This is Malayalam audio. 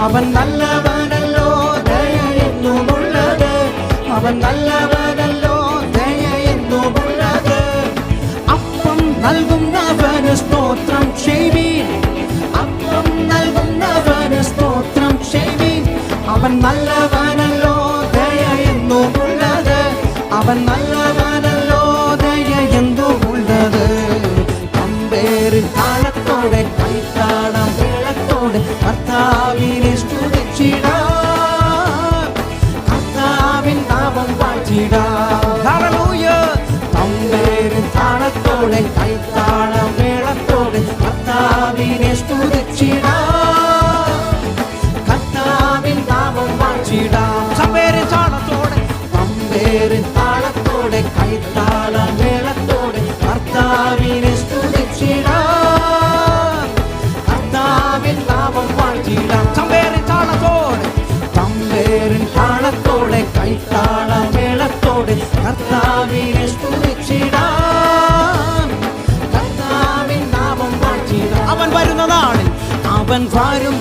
അവൻ നല്ലവനല്ലോ ദയയെന്നുമുള്ളത്, അവൻ നല്ലവനല്ലോ ദയയെന്നുമുള്ളത്. അപ്പം നൽകുന്നവന് സ്തോത്രം ചെയ്യുവീൻ, അപ്പം നൽകുന്നവന് സ്തോത്രം ചെയ്യുവീൻ. അവൻ നല്ലവനല്ലോ ദയയെന്നുമുള്ളത്, അവൻ നല്ലവനല്ലോ ദയയെന്നുമുള്ളത്. തമ്പേരിൻ താളത്തോടെ കൈത്താളം മേളത്തോടെ കർത്താവിനെ സ്തുതിച്ചിടാം, കർത്താവിൻ നാമം വാഴ്ത്തിടാം. ഹല്ലേലൂയ. തമ്പേരിൻ താളത്തോടെ കൈത്താളം മേളത്തോടെ കർത്താവിനെ സ്തുതിച്ചിടാം, കർത്താവിൻ നാമം വാഴ്ത്തിടാം. തമ്പേരിൻ താളത്തോടെ, തമ്പേരിൻ താളത്തോടെ കൈത്താളം മേളത്തോടെ കർത്താവിനെ സ്തുതിച്ചിടാം, കർത്താവിൻ നാമം വാഴ്ത്തിടാം. തമ്പേരിൻ താളത്തോടെ, തമ്പേരിൻ താളത്തോടെ കൈത്താളം മേളത്തോടെ കർത്താവിനെ സ്തുതിച്ചിടാം, കർത്താവിൻ നാമം വാഴ്ത്തിടാം. അവൻ വരുന്ന നാളിൽ, അവൻ വരും